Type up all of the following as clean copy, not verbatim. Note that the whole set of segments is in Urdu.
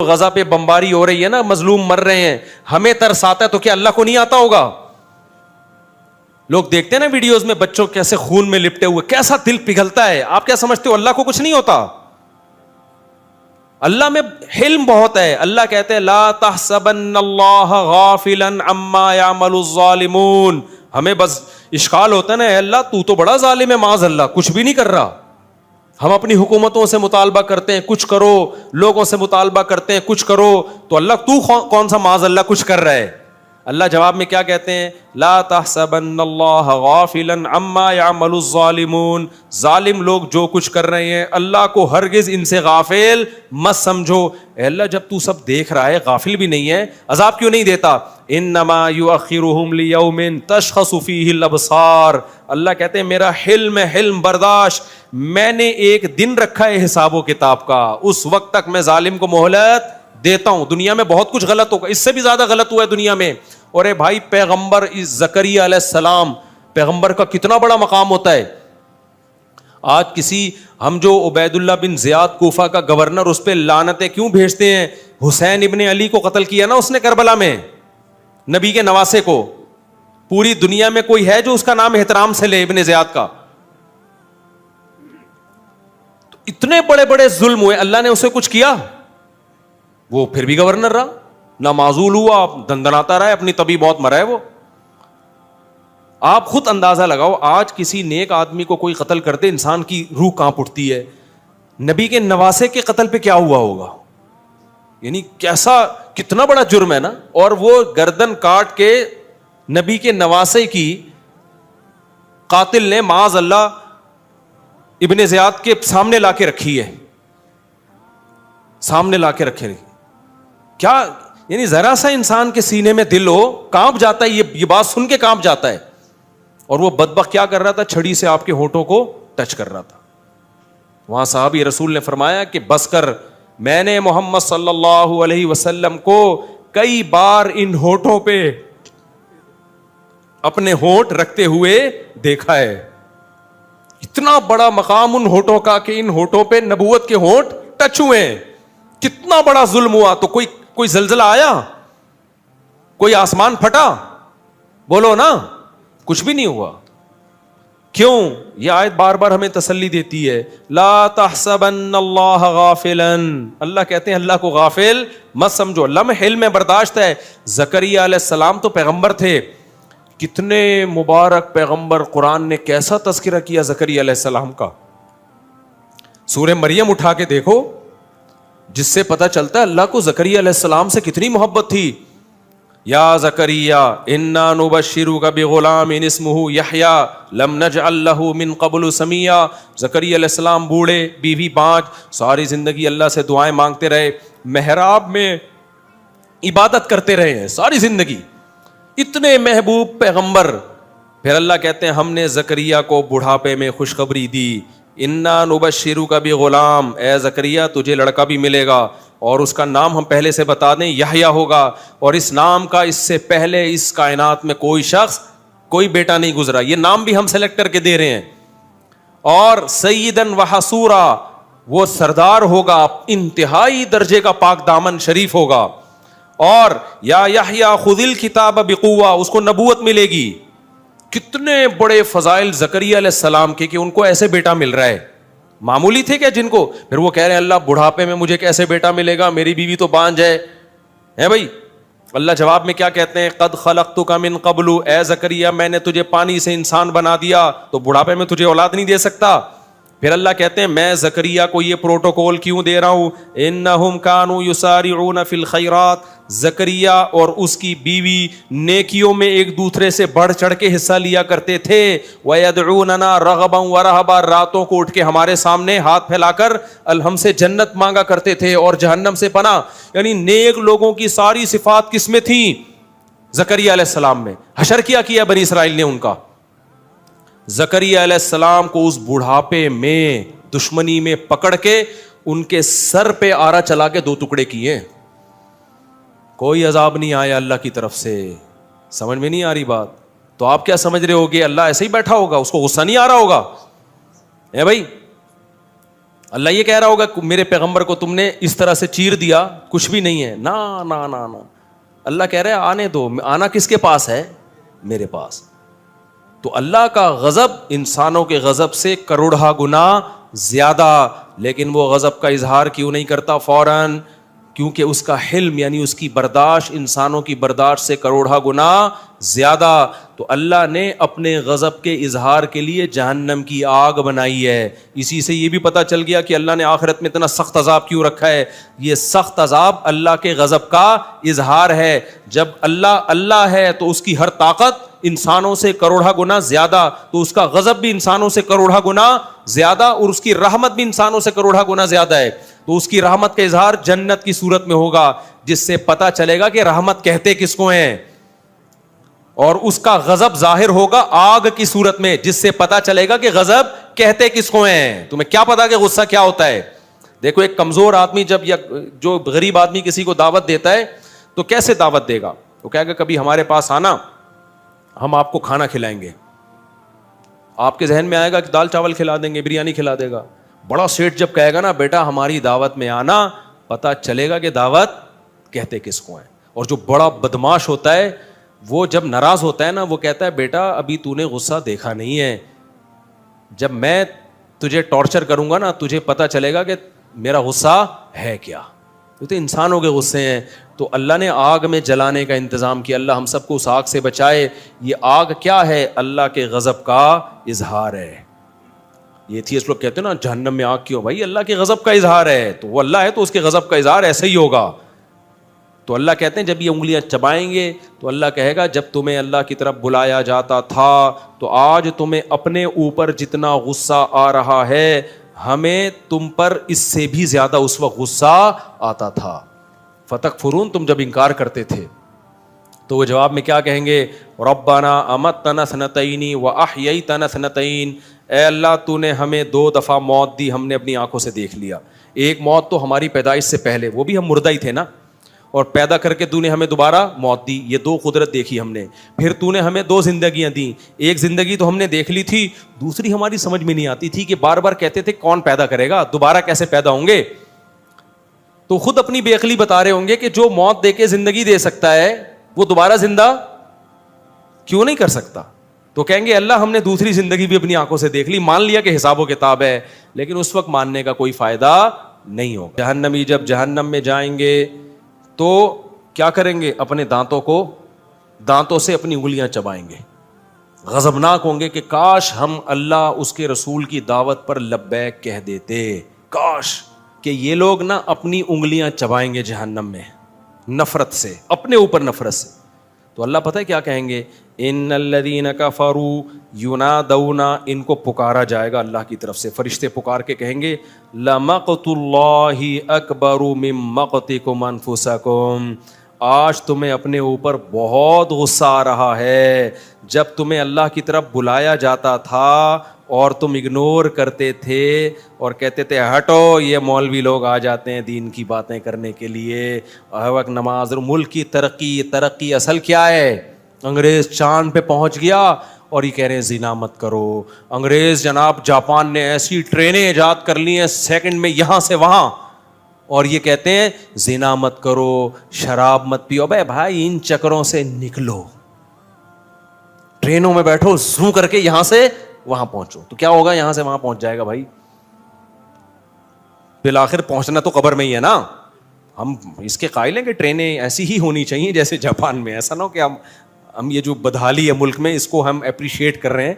غزہ پہ بمباری ہو رہی ہے نا, مظلوم مر رہے ہیں, ہمیں ترس آتا ہے تو کیا اللہ کو نہیں آتا ہوگا؟ لوگ دیکھتے ہیں نا ویڈیوز میں بچوں کیسے خون میں لپٹے ہوئے, کیسا دل پگھلتا ہے. آپ کیا سمجھتے ہو اللہ کو کچھ نہیں ہوتا؟ اللہ میں حلم بہت ہے. اللہ کہتے ہیں لا تحسبن اللہ غافلا عما یعمل الظالمون. ہمیں بس اشکال ہوتا ہے نا, اے اللہ تو تو بڑا ظالم ہے, معاذ اللہ کچھ بھی نہیں کر رہا. ہم اپنی حکومتوں سے مطالبہ کرتے ہیں کچھ کرو, لوگوں سے مطالبہ کرتے ہیں کچھ کرو, تو اللہ تو کون سا معاذ اللہ کچھ کر رہا ہے؟ اللہ جواب میں کیا کہتے ہیں؟ لا تحسبن اللہ غافلا عما یعمل الظالمون. ظالم لوگ جو کچھ کر رہے ہیں اللہ کو ہرگز ان سے غافل مت سمجھو. اے اللہ جب تو سب دیکھ رہا ہے, غافل بھی نہیں ہے, عذاب کیوں نہیں دیتا؟ انما یؤخرهم لیوم تشخص فیہ الابصار. اللہ کہتے ہیں میرا حلم ہے, حلم برداشت, میں نے ایک دن رکھا ہے حساب و کتاب کا, اس وقت تک میں ظالم کو مہلت دیتا ہوں. دنیا میں بہت کچھ غلط ہوگا, اس سے بھی زیادہ غلط ہوا ہے دنیا میں. اور اے بھائی پیغمبر زکریا علیہ السلام, پیغمبر کا کتنا بڑا مقام ہوتا ہے. آج کسی ہم جو عبید اللہ بن زیاد کوفہ کا گورنر, اس پہ لعنتیں کیوں بھیجتے ہیں؟ حسین ابن علی کو قتل کیا نا اس نے کربلا میں, نبی کے نواسے کو. پوری دنیا میں کوئی ہے جو اس کا نام احترام سے لے ابن زیاد کا؟ تو اتنے بڑے بڑے ظلم ہوئے, اللہ نے اسے کچھ کیا؟ وہ پھر بھی گورنر رہا, نہ معزول ہوا, دندناتا رہا, اپنی طبی موت مرا ہے وہ. آپ خود اندازہ لگاؤ, آج کسی نیک آدمی کو کوئی قتل کرتے انسان کی روح کانپ اٹھتی ہے. نبی کے نواسے کے قتل پہ کیا ہوا ہوگا؟ یعنی کیسا, کتنا بڑا جرم ہے نا. اور وہ گردن کاٹ کے نبی کے نواسے کی قاتل نے معاذ اللہ ابن زیاد کے سامنے لا کے رکھی ہے, سامنے لا کے رکھے. کیا یعنی ذرا سا انسان کے سینے میں دل ہو, کانپ جاتا ہے, یہ بات سن کے کانپ جاتا ہے. اور وہ بدبخت کیا کر رہا تھا؟ چھڑی سے آپ کے ہونٹوں کو ٹچ کر رہا تھا. وہاں صحابی رسول نے فرمایا کہ بس کر, میں نے محمد صلی اللہ علیہ وسلم کو کئی بار ان ہونٹوں پہ اپنے ہونٹ رکھتے ہوئے دیکھا ہے. اتنا بڑا مقام ان ہونٹوں کا کہ ان ہونٹوں پہ نبوت کے ہونٹ ٹچ ہوئے ہیں. کتنا بڑا ظلم ہوا. تو کوئی زلزلہ آیا؟ کوئی آسمان پھٹا؟ بولو نا, کچھ بھی نہیں ہوا. کیوں؟ یہ آیت بار بار ہمیں تسلی دیتی ہے, لا تحسبن اللہ غافلا. اللہ کہتے ہیں اللہ کو غافل مت سمجھو, اللہ میں حلم برداشت ہے. زکریا علیہ السلام تو پیغمبر تھے, کتنے مبارک پیغمبر. قرآن نے کیسا تذکرہ کیا زکریا علیہ السلام کا. سورہ مریم اٹھا کے دیکھو, جس سے پتہ چلتا ہے اللہ کو زکریا علیہ السلام سے کتنی محبت تھی. یا زکریا انا نبشرک بغلام اسمہ یحییٰ لم نجعل لہ من قبل سمیہ. زکریا علیہ السلام بوڑھے, بیوی 5, ساری زندگی اللہ سے دعائیں مانگتے رہے, محراب میں عبادت کرتے رہے ہیں ساری زندگی, اتنے محبوب پیغمبر. پھر اللہ کہتے ہیں ہم نے زکریا کو بڑھاپے میں خوشخبری دی, انا نبشرک بغلام, اے زکریا تجھے لڑکا بھی ملے گا, اور اس کا نام ہم پہلے سے بتا دیں یحییٰ ہوگا. اور اس نام کا اس سے پہلے اس کائنات میں کوئی شخص, کوئی بیٹا نہیں گزرا. یہ نام بھی ہم سلیکٹ کر کے دے رہے ہیں. اور سیدن و حصورا, وہ سردار ہوگا, انتہائی درجے کا پاک دامن شریف ہوگا. اور یا یحییٰ خذ الکتاب بقوہ, اس کو نبوت ملے گی. کتنے بڑے فضائل زکریا علیہ السلام کے کہ ان کو ایسے بیٹا مل رہا ہے. معمولی تھے کیا جن کو؟ پھر وہ کہہ رہے ہیں اللہ بڑھاپے میں مجھے کیسے بیٹا ملے گا, میری بیوی تو بانجھ ہے بھائی. اللہ جواب میں کیا کہتے ہیں, قد خلقتک من قبل, اے زکریا میں نے تجھے پانی سے انسان بنا دیا, تو بڑھاپے میں تجھے اولاد نہیں دے سکتا. پھر اللہ کہتے ہیں میں زکریا کو یہ پروٹوکول کیوں دے رہا ہوں, انہم کانوا یسارعون فی الخیرات. زکریا اور اس کی بیوی نیکیوں میں ایک دوسرے سے بڑھ چڑھ کے حصہ لیا کرتے تھے. وَيَدْعُونَنَا رَغَبًا وَرَهَبًا, راتوں کو اٹھ کے ہمارے سامنے ہاتھ پھیلا کر ہم سے جنت مانگا کرتے تھے اور جہنم سے پناہ. یعنی نیک لوگوں کی ساری صفات کس میں تھیں؟ زکریا علیہ السلام میں. حشر کیا بنی اسرائیل نے ان کا. زکریا علیہ السلام کو اس بڑھاپے میں دشمنی میں پکڑ کے ان کے سر پہ آرا چلا کے 2 ٹکڑے کیے. کوئی عذاب نہیں آیا اللہ کی طرف سے. سمجھ میں نہیں آ رہی بات؟ تو آپ کیا سمجھ رہے ہوگے اللہ ایسے ہی بیٹھا ہوگا, اس کو غصہ نہیں آ رہا ہوگا؟ بھائی اللہ یہ کہہ رہا ہوگا میرے پیغمبر کو تم نے اس طرح سے چیر دیا, کچھ بھی نہیں ہے, نا نا نا نا. اللہ کہہ رہے ہیں آنے دو, آنا کس کے پاس ہے؟ میرے پاس. تو اللہ کا غضب انسانوں کے غضب سے کروڑہ گنا زیادہ, لیکن وہ غضب کا اظہار کیوں نہیں کرتا فوراً؟ کیونکہ اس کا حلم یعنی اس کی برداشت انسانوں کی برداشت سے کروڑہ گنا زیادہ. تو اللہ نے اپنے غضب کے اظہار کے لیے جہنم کی آگ بنائی ہے. اسی سے یہ بھی پتہ چل گیا کہ اللہ نے آخرت میں اتنا سخت عذاب کیوں رکھا ہے. یہ سخت عذاب اللہ کے غضب کا اظہار ہے. جب اللہ ہے تو اس کی ہر طاقت انسانوں سے کروڑہ گنا زیادہ, تو اس کا غضب بھی انسانوں سے کروڑہ گنا زیادہ, اور اس کی رحمت بھی انسانوں سے کروڑہ گنا زیادہ ہے. تو اس کی رحمت کا اظہار جنت کی صورت میں ہوگا, جس سے پتہ چلے گا کہ رحمت کہتے کس کو ہیں, اور اس کا غضب ظاہر ہوگا آگ کی صورت میں, جس سے پتہ چلے گا کہ غضب کہتے کس کو ہیں. تمہیں کیا پتا کہ غصہ کیا ہوتا ہے؟ دیکھو ایک کمزور آدمی جب یا جو غریب آدمی کسی کو دعوت دیتا ہے تو کیسے دعوت دے گا؟ وہ کہے گا کبھی ہمارے پاس آنا, ہم آپ کو کھانا کھلائیں گے. آپ کے ذہن میں آئے گا کہ دال چاول کھلا دیں گے, بریانی کھلا دے گا. بڑا سیٹ جب کہے گا نا بیٹا ہماری دعوت میں آنا, پتہ چلے گا کہ دعوت کہتے کس کو ہیں. اور جو بڑا بدماش ہوتا ہے وہ جب ناراض ہوتا ہے نا, وہ کہتا ہے بیٹا ابھی تو نے غصہ دیکھا نہیں ہے, جب میں تجھے ٹارچر کروں گا نا تجھے پتہ چلے گا کہ میرا غصہ ہے کیا. تو انسانوں کے غصے ہیں. تو اللہ نے آگ میں جلانے کا انتظام کیا. اللہ ہم سب کو اس آگ سے بچائے. یہ آگ کیا ہے؟ اللہ کے غضب کا اظہار ہے. یہ تھی اس لوگ کہتے ہیں نا جہنم میں آگ کیوں؟ بھائی اللہ کے غضب کا اظہار ہے, تو وہ اللہ ہے تو اس کے غضب کا اظہار ایسے ہی ہوگا. تو اللہ کہتے ہیں جب یہ انگلیاں چبائیں گے تو اللہ کہے گا جب تمہیں اللہ کی طرف بلایا جاتا تھا تو آج تمہیں اپنے اوپر جتنا غصہ آ رہا ہے ہمیں تم پر اس سے بھی زیادہ اس وقت غصہ آتا تھا. فتکفرون, تم جب انکار کرتے تھے. تو وہ جواب میں کیا کہیں گے؟ ربنا امتنا سنتین واحییتنا سنتین, اے اللہ تو نے ہمیں 2 دفعہ موت دی, ہم نے اپنی آنکھوں سے دیکھ لیا. ایک موت تو ہماری پیدائش سے پہلے, وہ بھی ہم مردہ ہی تھے نا, اور پیدا کر کے تو نے ہمیں دوبارہ موت دی. یہ 2 قدرت دیکھی ہم نے. پھر تو نے ہمیں 2 زندگیاں دیں. ایک زندگی تو ہم نے دیکھ لی تھی, دوسری ہماری سمجھ میں نہیں آتی تھی کہ بار بار کہتے تھے کون پیدا کرے گا, دوبارہ کیسے پیدا ہوں گے. تو خود اپنی بے عقلی بتا رہے ہوں گے کہ جو موت دے کے زندگی دے سکتا ہے وہ دوبارہ زندہ کیوں نہیں کر سکتا. تو کہیں گے اللہ ہم نے دوسری زندگی بھی اپنی آنکھوں سے دیکھ لی, مان لیا کہ حساب و کتاب ہے, لیکن اس وقت ماننے کا کوئی فائدہ نہیں ہوگا. جہنمی جب جہنم میں جائیں گے تو کیا کریں گے؟ اپنے دانتوں سے اپنی انگلیاں چبائیں گے. غضبناک ہوں گے کہ کاش ہم اللہ اس کے رسول کی دعوت پر لبیک کہہ دیتے, کاش کہ یہ لوگ نا اپنی انگلیاں چبائیں گے جہنم میں نفرت سے, اپنے اوپر نفرت سے. تو اللہ پتہ ہے کیا کہیں گے؟ ان الذین کفروا ینادون, ان کو پکارا جائے گا اللہ کی طرف سے, فرشتے پکار کے کہیں گے لمقت اللہ اکبر من مقتکم انفسکم, آج تمہیں اپنے اوپر بہت غصہ آ رہا ہے. جب تمہیں اللہ کی طرف بلایا جاتا تھا اور تم اگنور کرتے تھے اور کہتے تھے ہٹو یہ مولوی لوگ آ جاتے ہیں دین کی باتیں کرنے کے لیے, ہر وقت نماز. ملک کی ترقی اصل کیا ہے؟ انگریز چاند پہ پہنچ گیا اور یہ کہہ رہے ہیں زنا مت کرو. انگریز جناب جاپان نے ایسی ٹرینیں ایجاد کر لی ہیں سیکنڈ میں یہاں سے وہاں, اور یہ کہتے ہیں زنا مت کرو, شراب مت پیو. بھائی ان چکروں سے نکلو, ٹرینوں میں بیٹھو, زوں کر کے یہاں سے وہاں پہنچو. تو کیا ہوگا؟ یہاں سے وہاں پہنچ جائے گا بھائی, بالآخر پہنچنا تو قبر میں ہی ہے نا. ہم اس کے قائل ہیں کہ ٹرینیں ایسی ہی ہونی چاہیے جیسے جاپان میں. ایسا نہ ہو کہ ہم یہ جو بدحالی ہے ملک میں اس کو ہم اپریشیٹ کر رہے ہیں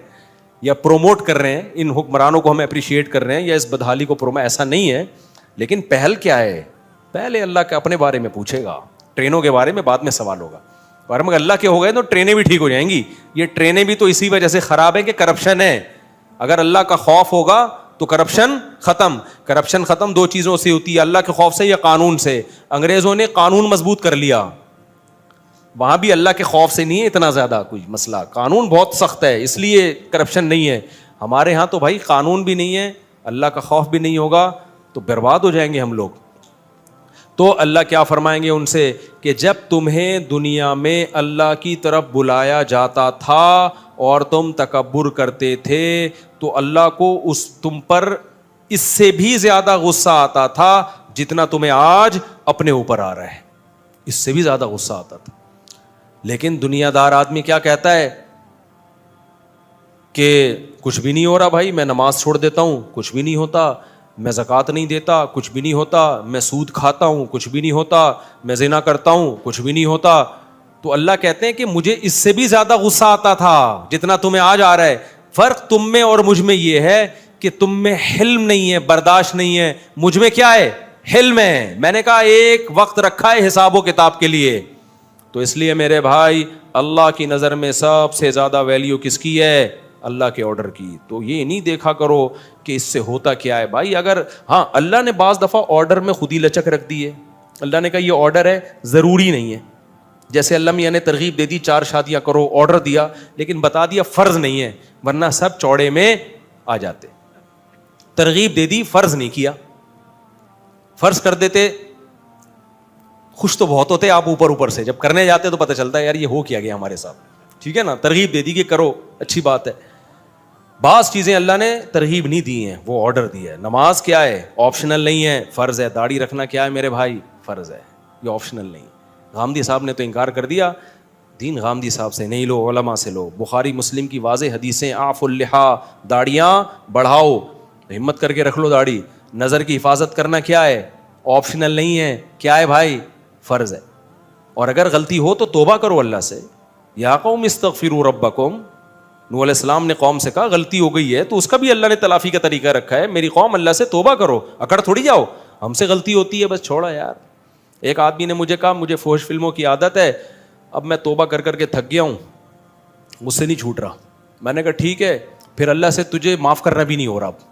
یا پروموٹ کر رہے ہیں, ان حکمرانوں کو ہم اپریشیٹ کر رہے ہیں یا اس بدحالی کو پروموٹ, ایسا نہیں ہے. لیکن پہل کیا ہے؟ پہلے اللہ کے اپنے بارے میں پوچھے گا, ٹرینوں کے بارے میں بعد میں سوال ہوگا. اور اگر اللہ کے ہو گئے تو ٹرینیں بھی ٹھیک ہو جائیں گی. یہ ٹرینیں بھی تو اسی وجہ سے خراب ہے کہ کرپشن ہے. اگر اللہ کا خوف ہوگا تو کرپشن ختم. کرپشن ختم 2 چیزوں سے ہوتی ہے, اللہ کے خوف سے یا قانون سے. انگریزوں نے قانون مضبوط کر لیا, وہاں بھی اللہ کے خوف سے نہیں ہے اتنا زیادہ کوئی مسئلہ, قانون بہت سخت ہے اس لیے کرپشن نہیں ہے. ہمارے ہاں تو بھائی قانون بھی نہیں ہے, اللہ کا خوف بھی نہیں ہوگا تو برباد ہو جائیں گے ہم لوگ. تو اللہ کیا فرمائیں گے ان سے کہ جب تمہیں دنیا میں اللہ کی طرف بلایا جاتا تھا اور تم تکبر کرتے تھے تو اللہ کو تم پر اس سے بھی زیادہ غصہ آتا تھا جتنا تمہیں آج اپنے اوپر آ رہا ہے, اس سے بھی زیادہ غصہ آتا تھا. لیکن دنیا دار آدمی کیا کہتا ہے کہ کچھ بھی نہیں ہو رہا بھائی, میں نماز چھوڑ دیتا ہوں, کچھ بھی نہیں ہوتا, میں زکوٰۃ نہیں دیتا, کچھ بھی نہیں ہوتا, میں سود کھاتا ہوں, کچھ بھی نہیں ہوتا, میں زنا کرتا ہوں, کچھ بھی نہیں ہوتا. تو اللہ کہتے ہیں کہ مجھے اس سے بھی زیادہ غصہ آتا تھا جتنا تمہیں آج آ رہا ہے. فرق تم میں اور مجھ میں یہ ہے کہ تم میں حلم نہیں ہے, برداشت نہیں ہے, مجھ میں کیا ہے, حلم ہے. میں نے کہا ایک وقت رکھا ہے حساب و کتاب کے لیے. تو اس لیے میرے بھائی اللہ کی نظر میں سب سے زیادہ ویلیو کس کی ہے, اللہ کے آرڈر کی. تو یہ نہیں دیکھا کرو کہ اس سے ہوتا کیا ہے بھائی. اگر ہاں اللہ نے بعض دفعہ آرڈر میں خود ہی لچک رکھ دی ہے, اللہ نے کہا یہ آرڈر ہے, ضروری نہیں ہے. جیسے اللہ میاں نے ترغیب دے دی 4 شادیاں کرو, آرڈر دیا, لیکن بتا دیا فرض نہیں ہے, ورنہ سب چوڑے میں آ جاتے. ترغیب دے دی, فرض نہیں کیا. فرض کر دیتے خوش تو بہت ہوتے آپ اوپر سے, جب کرنے جاتے تو پتہ چلتا ہے یار یہ ہو کیا گیا ہمارے ساتھ. ٹھیک ہے نا, ترغیب دے دی کہ کرو, اچھی بات ہے. بعض چیزیں اللہ نے ترغیب نہیں دی ہیں, وہ آرڈر دیا ہے. نماز کیا ہے, آپشنل نہیں ہے, فرض ہے. داڑھی رکھنا کیا ہے میرے بھائی, فرض ہے, یہ آپشنل نہیں. غامدی صاحب نے تو انکار کر دیا, دین غامدی صاحب سے نہیں لو, علماء سے لو. بخاری مسلم کی واضح حدیثیں, اعفوا اللحا, داڑیاں بڑھاؤ, ہمت کر کے رکھ لو داڑھی. نظر کی حفاظت کرنا کیا ہے, آپشنل نہیں ہے, کیا ہے بھائی, فرض ہے. اور اگر غلطی ہو تو توبہ کرو اللہ سے. یا قوم استغفروا ربکم, نوح علیہ السلام نے قوم سے کہا غلطی ہو گئی ہے, تو اس کا بھی اللہ نے تلافی کا طریقہ رکھا ہے. میری قوم اللہ سے توبہ کرو, اکڑ تھوڑی جاؤ, ہم سے غلطی ہوتی ہے بس چھوڑا یار. ایک آدمی نے مجھے کہا مجھے فحش فلموں کی عادت ہے, اب میں توبہ کر کر کے تھک گیا ہوں, مجھ سے نہیں چھوٹ رہا. میں نے کہا ٹھیک ہے, پھر اللہ سے تجھے معاف کرنا بھی نہیں ہو رہا. اب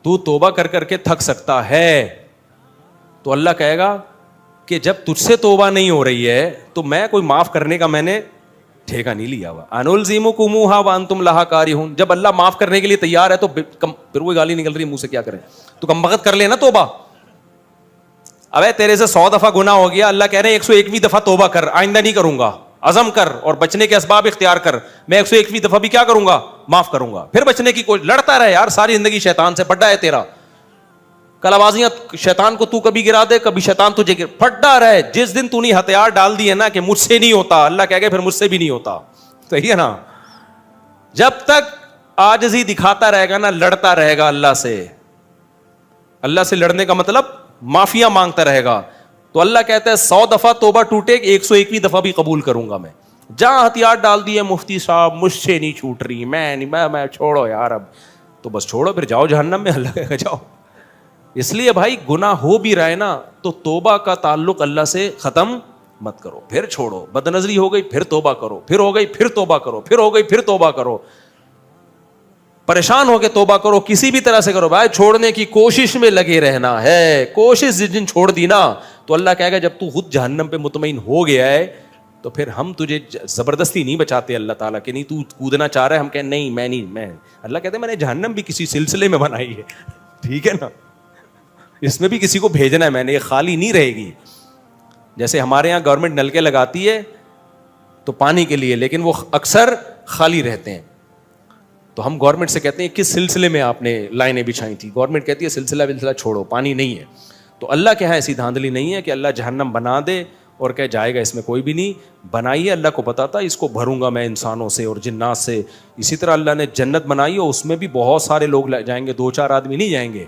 تو توبہ کر کر کے تھک سکتا ہے, تو اللہ کہے گا کہ جب تجھ سے توبہ نہیں ہو رہی ہے تو میں کوئی معاف کرنے کا میں نے ٹھیکہ نہیں لیا ہوا. انلزمکموہا وانتم لہا کارہون. جب اللہ معاف کرنے کے لیے تیار ہے تو پھر وہی گالی نکل رہی ہے منہ سے, کیا کریں, تو کم بخت کر لینا توبہ. ابے تیرے سے 100 دفعہ گناہ ہو گیا, اللہ کہہ رہے ہیں 101ویں دفعہ توبہ کر, آئندہ نہیں کروں گا, عزم کر اور بچنے کے اسباب اختیار کر, میں 101ویں دفعہ بھی کیا کروں گا, معاف کروں گا. پھر بچنے کی کوئی, لڑتا رہے یار ساری زندگی شیطان سے, پڈا ہے تیرا. کلابازیاں شیطان کو تو کبھی گرا دے, کبھی شیطان تجھے پھٹا رہے. جس دن تو نے ہتھیار ڈال دیے نا کہ مجھ سے نہیں ہوتا, اللہ کہہ گئے پھر مجھ سے بھی نہیں ہوتا. صحیح ہے نا. جب تک عاجزی دکھاتا رہے گا نا, لڑتا رہے گا اللہ سے. اللہ سے لڑنے کا مطلب معافیاں مانگتا رہے گا. تو اللہ کہتا ہے 100 دفعہ توبہ ٹوٹے, 101ویں دفعہ بھی قبول کروں گا میں. جہاں ہتھیار ڈال دیے مفتی صاحب مجھ سے نہیں چھوٹ رہی, میں چھوڑو یار, اب تو بس چھوڑو, پھر جاؤ جہنم میں, اللہ کہے گا جاؤ. اس لیے بھائی گناہ ہو بھی رہا ہے نا تو توبہ کا تعلق اللہ سے ختم مت کرو, پھر چھوڑو. بد نظری ہو گئی پھر توبہ کرو, پھر ہو گئی پھر توبہ کرو, پھر ہو گئی پھر توبہ کرو. پریشان ہو کے توبہ کرو, کسی بھی طرح سے کرو بھائی, چھوڑنے کی کوشش میں لگے رہنا ہے. کوشش جس دن چھوڑ دی نا تو اللہ کہے گا جب تو خود جہنم پہ مطمئن ہو گیا ہے تو پھر ہم تجھے زبردستی نہیں بچاتے. اللہ تعالیٰ کہ نہیں تو کودنا چاہ رہا ہے, ہم کہیں نہیں میں نہیں, میں اللہ کہتے ہیں میں نے جہنم بھی کسی سلسلے میں بنائی ہے, ٹھیک ہے نا, اس میں بھی کسی کو بھیجنا ہے میں نے, یہ خالی نہیں رہے گی. جیسے ہمارے یہاں گورنمنٹ نلکے لگاتی ہے تو پانی کے لیے, لیکن وہ اکثر خالی رہتے ہیں. تو ہم گورنمنٹ سے کہتے ہیں کس سلسلے میں آپ نے لائنیں بچھائی تھی, گورنمنٹ کہتی ہے سلسلہ چھوڑو, پانی نہیں ہے. تو اللہ کے یہاں ایسی دھاندلی نہیں ہے کہ اللہ جہنم بنا دے اور کہ جائے گا اس میں کوئی بھی نہیں. بنائی ہے اللہ کو پتا تھا اس کو بھروں گا میں انسانوں سے اور جنات سے. اسی طرح اللہ نے جنت بنائی ہے, اس میں بھی بہت سارے لوگ جائیں گے, 2-4 آدمی نہیں جائیں گے.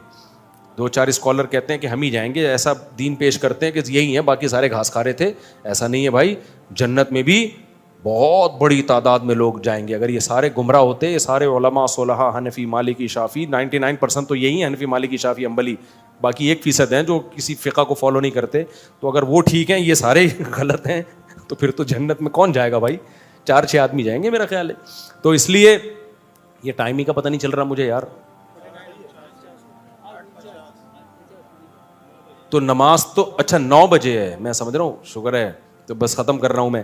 2-4 اسکالر کہتے ہیں کہ ہم ہی جائیں گے, ایسا دین پیش کرتے ہیں کہ یہی ہیں, باقی سارے گھاس کھا رہے تھے. ایسا نہیں ہے بھائی, جنت میں بھی بہت بڑی تعداد میں لوگ جائیں گے. اگر یہ سارے گمراہ ہوتے, یہ سارے علماء صلحاء حنفی مالکی شافعی, 99% تو یہی ہیں حنفی مالکی شافعی حنبلی, باقی 1% ہیں جو کسی فقہ کو فالو نہیں کرتے. تو اگر وہ ٹھیک ہیں, یہ سارے غلط ہیں, تو پھر تو جنت میں کون جائے گا بھائی, 4-6 آدمی جائیں گے میرا خیال ہے. تو اس لیے یہ ٹائم ہی کا پتہ نہیں چل رہا مجھے یار. تو نماز تو اچھا 9 بجے ہے, میں سمجھ رہا ہوں, شکر ہے, تو بس ختم کر رہا ہوں میں.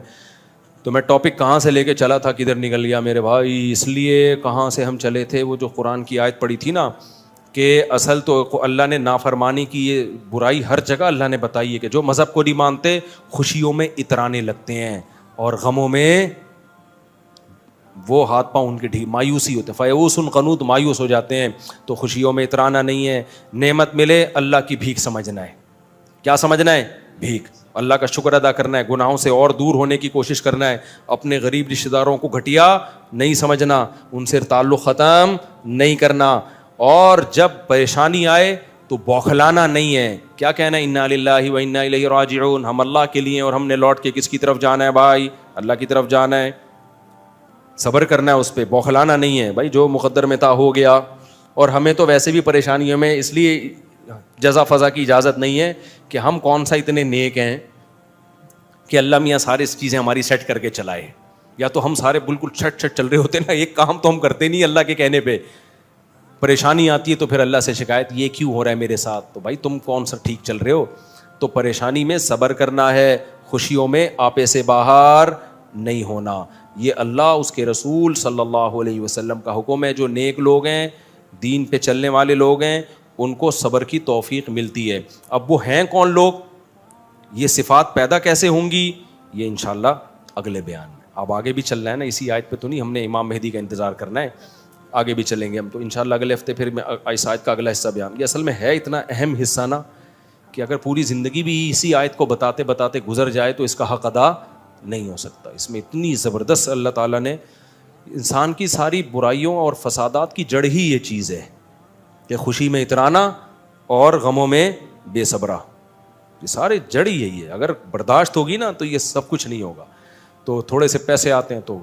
تو میں ٹاپک کہاں سے لے کے چلا تھا کدھر نکل گیا میرے بھائی. اس لیے کہاں سے ہم چلے تھے, وہ جو قرآن کی آیت پڑھی تھی نا کہ اصل تو اللہ نے نافرمانی کی یہ برائی ہر جگہ اللہ نے بتائی ہے کہ جو مذہب کو نہیں مانتے خوشیوں میں اترانے لگتے ہیں اور غموں میں وہ ہاتھ پاؤں ان کے مایوسی ہوتے ہیں. فیئوس قنوط, مایوس ہو جاتے ہیں. تو خوشیوں میں اترانا نہیں ہے. نعمت ملے اللہ کی بھیک سمجھنا ہے. کیا سمجھنا ہے؟ بھیک. اللہ کا شکر ادا کرنا ہے, گناہوں سے اور دور ہونے کی کوشش کرنا ہے. اپنے غریب رشتہ داروں کو گھٹیا نہیں سمجھنا, ان سے تعلق ختم نہیں کرنا. اور جب پریشانی آئے تو بوکھلانا نہیں ہے. کیا کہنا ہے؟ انا للہ و انا الیہ راجعون, ہم اللہ کے لیے اور ہم نے لوٹ کے کس کی طرف جانا ہے بھائی؟ اللہ کی طرف جانا ہے. صبر کرنا ہے, اس پہ بوکھلانا نہیں ہے. بھائی جو مقدر میں تھا ہو گیا. اور ہمیں تو ویسے بھی پریشانیوں میں اس لیے جزا فضا کی اجازت نہیں ہے کہ ہم کون سا اتنے نیک ہیں کہ اللہ میاں ساری چیزیں ہماری سیٹ کر کے چلائے. یا تو ہم سارے بالکل چھٹ چھٹ چل رہے ہوتے نا, ایک کام تو ہم کرتے نہیں اللہ کے کہنے پہ. پریشانی آتی ہے تو پھر اللہ سے شکایت, یہ کیوں ہو رہا ہے میرے ساتھ؟ تو بھائی تم کون سا ٹھیک چل رہے ہو؟ تو پریشانی میں صبر کرنا ہے, خوشیوں میں آپے سے باہر نہیں ہونا. یہ اللہ اس کے رسول صلی اللہ علیہ وسلم کا حکم ہے. جو نیک لوگ ہیں, دین پہ چلنے والے لوگ ہیں, ان کو صبر کی توفیق ملتی ہے. اب وہ ہیں کون لوگ, یہ صفات پیدا کیسے ہوں گی, یہ انشاءاللہ اگلے بیان میں. اب آگے بھی چل رہا ہے نا, اسی آیت پہ تو نہیں, ہم نے امام مہدی کا انتظار کرنا ہے. آگے بھی چلیں گے ہم تو انشاءاللہ اگلے ہفتے. پھر میں اس آیت کا اگلا حصہ بیان. یہ اصل میں ہے اتنا اہم حصہ نا کہ اگر پوری زندگی بھی اسی آیت کو بتاتے بتاتے گزر جائے تو اس کا حق ادا نہیں ہو سکتا. اس میں اتنی زبردست اللہ تعالیٰ نے انسان کی ساری برائیوں اور فسادات کی جڑ ہی یہ چیز ہے کہ خوشی میں اترانا اور غموں میں بے صبرا. یہ سارے جڑ ہی یہی ہے. اگر برداشت ہوگی نا تو یہ سب کچھ نہیں ہوگا. تو تھوڑے سے پیسے آتے ہیں تو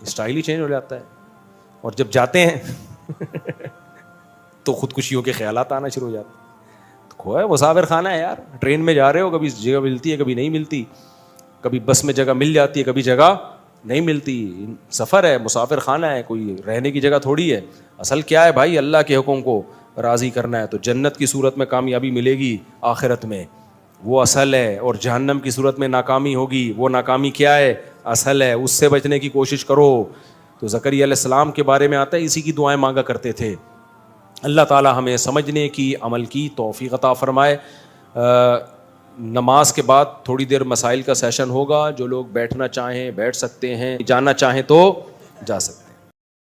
اسٹائل ہی چینج ہو جاتا ہے, اور جب جاتے ہیں تو خودکشیوں کے خیالات آنا شروع ہو جاتے ہیں. کھویا مسافر خانہ ہے یار, ٹرین میں جا رہے ہو, کبھی جگہ ملتی ہے کبھی نہیں ملتی, کبھی بس میں جگہ مل جاتی ہے کبھی جگہ نہیں ملتی. سفر ہے, مسافر خانہ ہے, کوئی رہنے کی جگہ تھوڑی ہے. اصل کیا ہے بھائی؟ اللہ کے حکم کو راضی کرنا ہے. تو جنت کی صورت میں کامیابی ملے گی آخرت میں, وہ اصل ہے. اور جہنم کی صورت میں ناکامی ہوگی, وہ ناکامی کیا ہے؟ اصل ہے. اس سے بچنے کی کوشش کرو. تو زکریا علیہ السلام کے بارے میں آتا ہے, اسی کی دعائیں مانگا کرتے تھے. اللہ تعالی ہمیں سمجھنے کی, عمل کی توفیق عطا فرمائے. نماز کے بعد تھوڑی دیر مسائل کا سیشن ہوگا. جو لوگ بیٹھنا چاہیں بیٹھ سکتے ہیں, جانا چاہیں تو جا سکتے ہیں.